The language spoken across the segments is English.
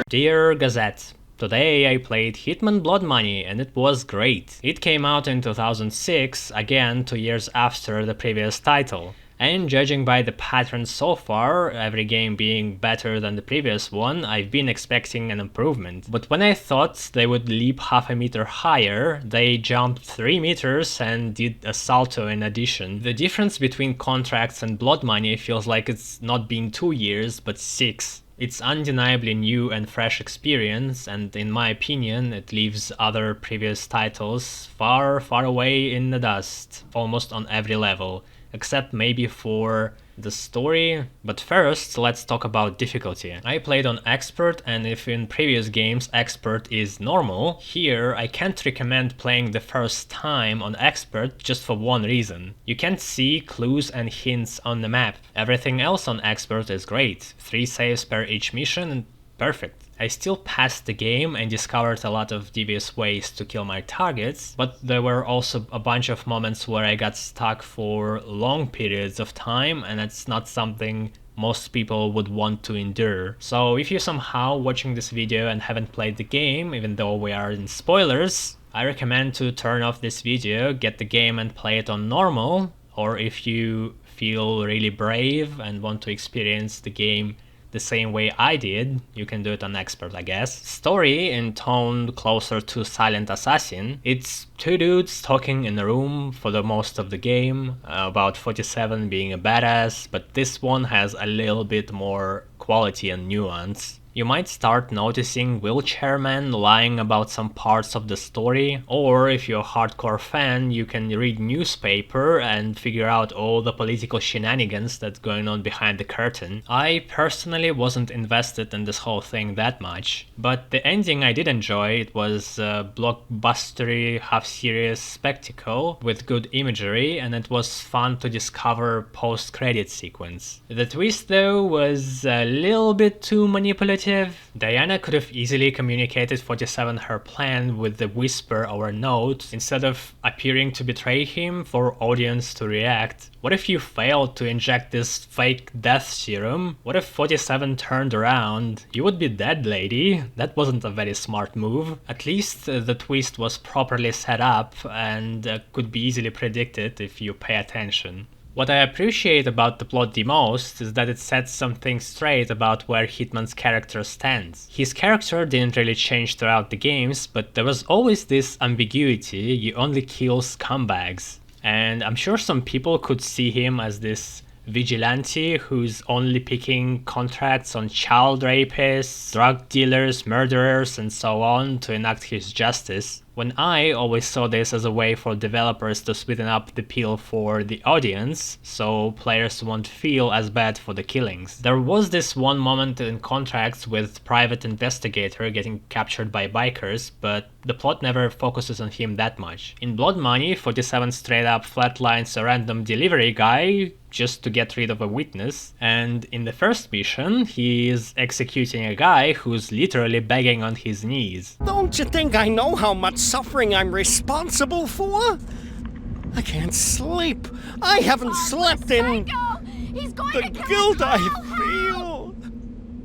Dear Gazette, today I played Hitman Blood Money and it was great. It came out in 2006, again 2 years after the previous title. And judging by the pattern so far, every game being better than the previous one, I've been expecting an improvement. But when I thought they would leap half a meter higher, they jumped 3 meters and did a salto in addition. The difference between Contracts and Blood Money feels like it's not been 2 years, but 6. It's undeniably new and fresh experience, and in my opinion it leaves other previous titles far, far away in the dust, almost on every level, except maybe for the story. But first, let's talk about difficulty. I played on Expert, and if in previous games Expert is normal, here I can't recommend playing the first time on Expert just for one reason. You can't see clues and hints on the map. Everything else on Expert is great. 3 saves per each mission and perfect. I still passed the game and discovered a lot of devious ways to kill my targets, but there were also a bunch of moments where I got stuck for long periods of time, and that's not something most people would want to endure. So if you're somehow watching this video and haven't played the game, even though we are in spoilers, I recommend to turn off this video, get the game and play it on normal, or if you feel really brave and want to experience the game the same way I did, you can do it on Expert, I guess. Story in tone closer to Silent Assassin. It's 2 dudes talking in a room for the most of the game about 47 being a badass, but this one has a little bit more quality and nuance. You might start noticing wheelchair men lying about some parts of the story, or if you're a hardcore fan, you can read newspaper and figure out all the political shenanigans that's going on behind the curtain. I personally wasn't invested in this whole thing that much, but the ending I did enjoy. It was a blockbustery, half-serious spectacle with good imagery, and it was fun to discover post-credit sequence. The twist though was a little bit too manipulative. Diana could have easily communicated 47 her plan with the whisper or note instead of appearing to betray him for audience to react. What if you failed to inject this fake death serum? What if 47 turned around? You would be dead, lady. That wasn't a very smart move. At least the twist was properly set up and could be easily predicted if you pay attention. What I appreciate about the plot the most is that it sets some things straight about where Hitman's character stands. His character didn't really change throughout the games, but there was always this ambiguity: you only kill scumbags. And I'm sure some people could see him as this vigilante who's only picking contracts on child rapists, drug dealers, murderers, and so on to enact his justice, when I always saw this as a way for developers to sweeten up the pill for the audience, so players won't feel as bad for the killings. There was this one moment in Contracts with private investigator getting captured by bikers, but the plot never focuses on him that much. In Blood Money, 47 straight up flatlines a random delivery guy just to get rid of a witness, and in the first mission he is executing a guy who's literally begging on his knees. Don't you think I know how much suffering I'm responsible for? I can't sleep. I haven't slept in the guilt I feel.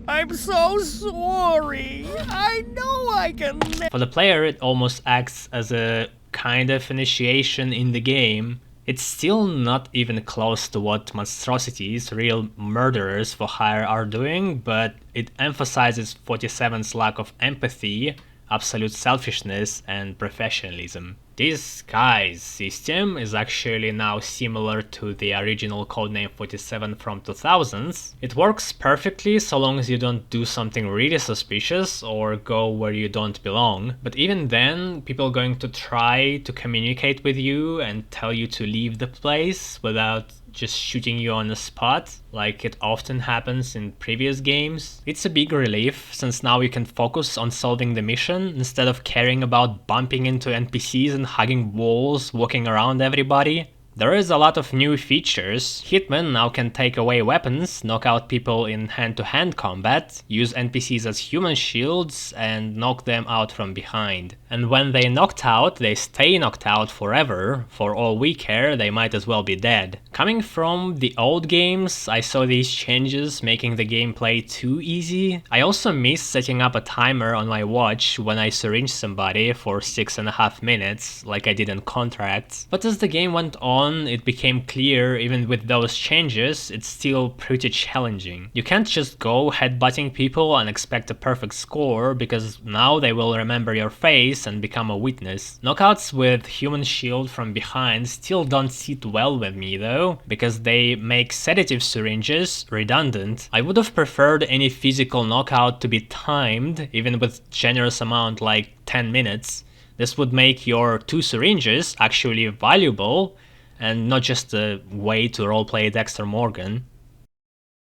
I'm so sorry. I know I can. For the player, it almost acts as a kind of initiation in the game. It's still not even close to what monstrosities real murderers for hire are doing, but it emphasizes 47's lack of empathy, absolute selfishness, and professionalism. This guy's system is actually now similar to the original Codename 47 from 2000s. It works perfectly so long as you don't do something really suspicious or go where you don't belong. But even then, people are going to try to communicate with you and tell you to leave the place without just shooting you on the spot, like it often happens in previous games. It's a big relief, since now you can focus on solving the mission instead of caring about bumping into NPCs and hugging walls, walking around everybody. There is a lot of new features. Hitman now can take away weapons, knock out people in hand-to-hand combat, use NPCs as human shields, and knock them out from behind. And when they knocked out, they stay knocked out forever. For all we care, they might as well be dead. Coming from the old games, I saw these changes making the gameplay too easy. I also miss setting up a timer on my watch when I syringe somebody for 6.5 minutes, like I did in Contracts. But as the game went on, it became clear even with those changes, it's still pretty challenging. You can't just go headbutting people and expect a perfect score, because now they will remember your face and become a witness. Knockouts with human shield from behind still don't sit well with me though, because they make sedative syringes redundant. I would have preferred any physical knockout to be timed, even with generous amount like 10 minutes. This would make your 2 syringes actually valuable, and not just a way to roleplay Dexter Morgan.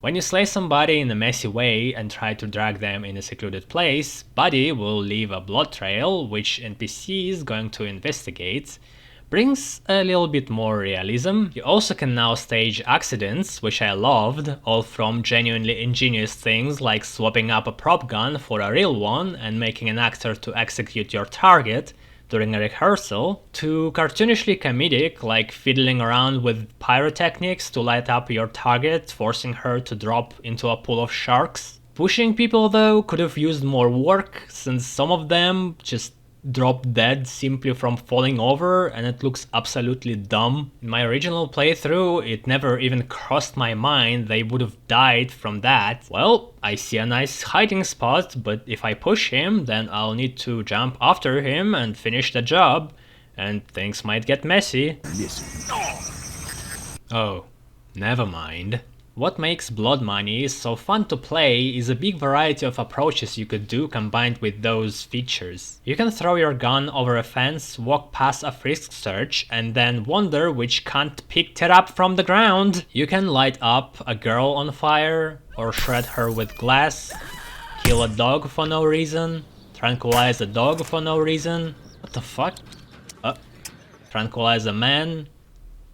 When you slay somebody in a messy way and try to drag them in a secluded place, Buddy will leave a blood trail, which NPC is going to investigate. Brings a little bit more realism. You also can now stage accidents, which I loved, all from genuinely ingenious things like swapping up a prop gun for a real one and making an actor to execute your target during a rehearsal, to cartoonishly comedic, like fiddling around with pyrotechnics to light up your target, forcing her to drop into a pool of sharks. Pushing people though could have used more work, since some of them just drop dead simply from falling over, and it looks absolutely dumb. In my original playthrough, it never even crossed my mind they would have died from that. Well, I see a nice hiding spot, but if I push him, then I'll need to jump after him and finish the job, and things might get messy. Oh, never mind. What makes Blood Money so fun to play is a big variety of approaches you could do combined with those features. You can throw your gun over a fence, walk past a frisk search, and then wonder which cunt picked it up from the ground. You can light up a girl on fire, or shred her with glass, kill a dog for no reason, tranquilize a dog for no reason. What the fuck? Tranquilize a man,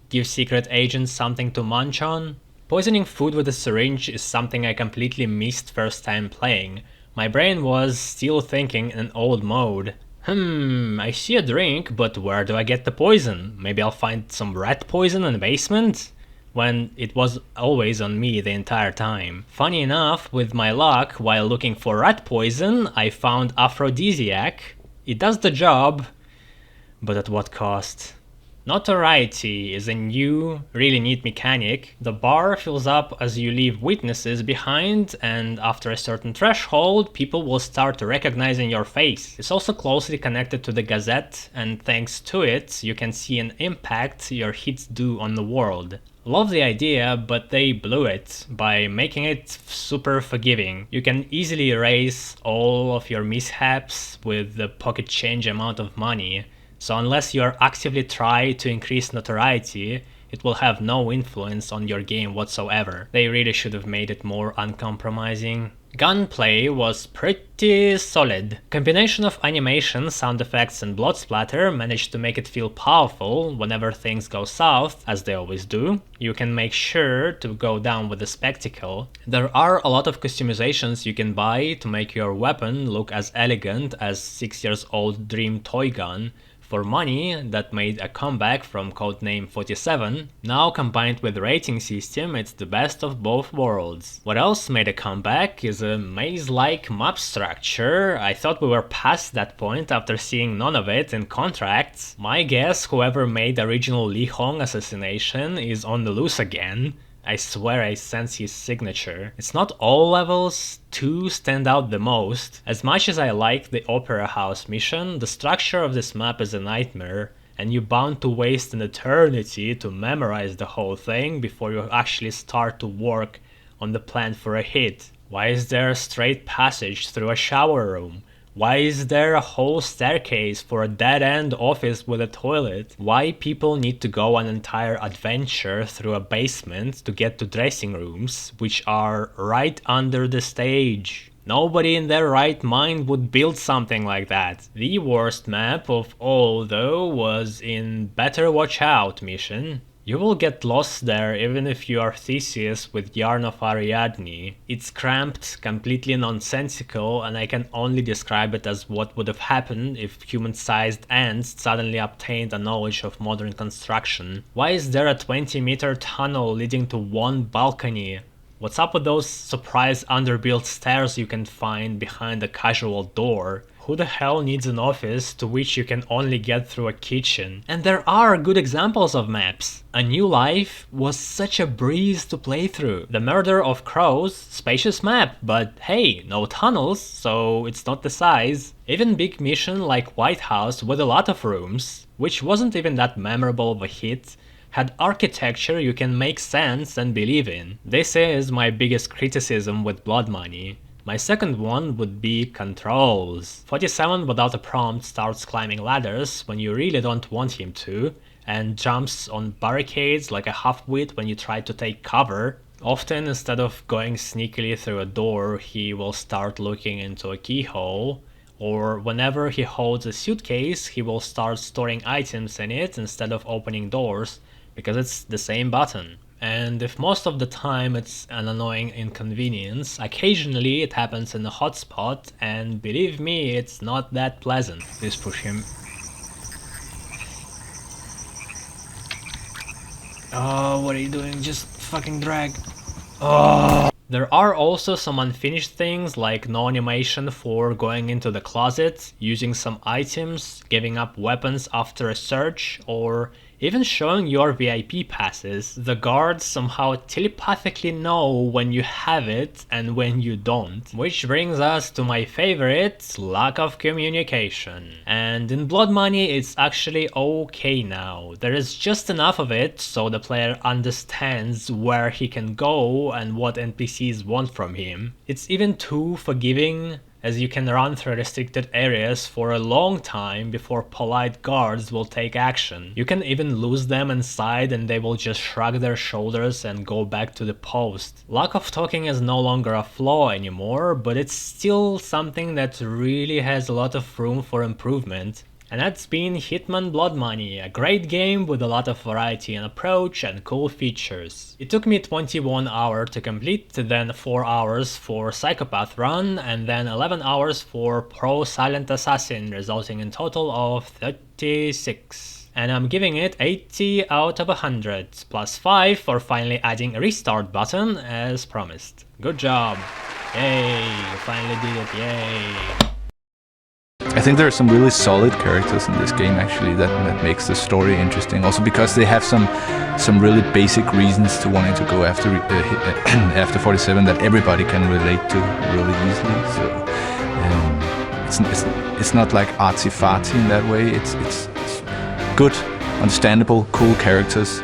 give secret agents something to munch on. Poisoning food with a syringe is something I completely missed first time playing. My brain was still thinking in old mode. I see a drink, but where do I get the poison? Maybe I'll find some rat poison in the basement? When it was always on me the entire time. Funny enough, with my luck, while looking for rat poison, I found aphrodisiac. It does the job, but at what cost? Notoriety is a new, really neat mechanic. The bar fills up as you leave witnesses behind, and after a certain threshold, people will start recognizing your face. It's also closely connected to the Gazette, and thanks to it, you can see an impact your hits do on the world. Love the idea, but they blew it by making it super forgiving. You can easily erase all of your mishaps with the pocket change amount of money. So unless you are actively trying to increase notoriety, it will have no influence on your game whatsoever. They really should have made it more uncompromising. Gunplay was pretty solid. Combination of animation, sound effects and blood splatter managed to make it feel powerful whenever things go south, as they always do. You can make sure to go down with the spectacle. There are a lot of customizations you can buy to make your weapon look as elegant as 6 years old dream toy gun. For money that made a comeback from Codename 47. Now combined with the rating system, it's the best of both worlds. What else made a comeback is a maze-like map structure. I thought we were past that point after seeing none of it in Contracts. My guess, whoever made the original Li Hong assassination is on the loose again. I swear I sense his signature. It's not all levels, 2 stand out the most. As much as I like the Opera House mission, the structure of this map is a nightmare, and you're bound to waste an eternity to memorize the whole thing before you actually start to work on the plan for a hit. Why is there a straight passage through a shower room? Why is there a whole staircase for a dead-end office with a toilet? Why people need to go an entire adventure through a basement to get to dressing rooms, which are right under the stage? Nobody in their right mind would build something like that. The worst map of all, though, was in Better Watch Out mission. You will get lost there even if you are Theseus with Yarn of Ariadne. It's cramped, completely nonsensical, and I can only describe it as what would have happened if human-sized ants suddenly obtained a knowledge of modern construction. Why is there a 20-meter tunnel leading to one balcony? What's up with those surprise underbuilt stairs you can find behind a casual door? Who the hell needs an office to which you can only get through a kitchen? And there are good examples of maps. A New Life was such a breeze to play through. The Murder of Crows, spacious map, but hey, no tunnels, so it's not the size. Even big mission like White House with a lot of rooms, which wasn't even that memorable of a hit, had architecture you can make sense and believe in. This is my biggest criticism with Blood Money. My second one would be controls. 47 without a prompt starts climbing ladders when you really don't want him to, and jumps on barricades like a half-wit when you try to take cover. Often, instead of going sneakily through a door, he will start looking into a keyhole, or whenever he holds a suitcase, he will start storing items in it instead of opening doors, because it's the same button. And if most of the time it's an annoying inconvenience, occasionally it happens in a hotspot, and believe me, it's not that pleasant. Please push him. Oh, what are you doing? Just fucking drag. Oh. There are also some unfinished things like no animation for going into the closet, using some items, giving up weapons after a search, or even showing your VIP passes. The guards somehow telepathically know when you have it and when you don't. Which brings us to my favorite, lack of communication. And in Blood Money it's actually okay now. There is just enough of it so the player understands where he can go and what NPCs want from him. It's even too forgiving, as you can run through restricted areas for a long time before polite guards will take action. You can even lose them inside and they will just shrug their shoulders and go back to the post. Lack of talking is no longer a flaw anymore, but it's still something that really has a lot of room for improvement. And that's been Hitman Blood Money, a great game with a lot of variety and approach and cool features. It took me 21 hours to complete, then 4 hours for Psychopath run, and then 11 hours for Pro Silent Assassin, resulting in total of 36. And I'm giving it 80 out of 100, plus 5 for finally adding a restart button as promised. Good job! Yay, you finally did it, yay! I think there are some really solid characters in this game actually that makes the story interesting. Also because they have some really basic reasons to wanting to go after after 47 that everybody can relate to really easily. So it's not like artsy-fartsy in that way. It's good, understandable, cool characters.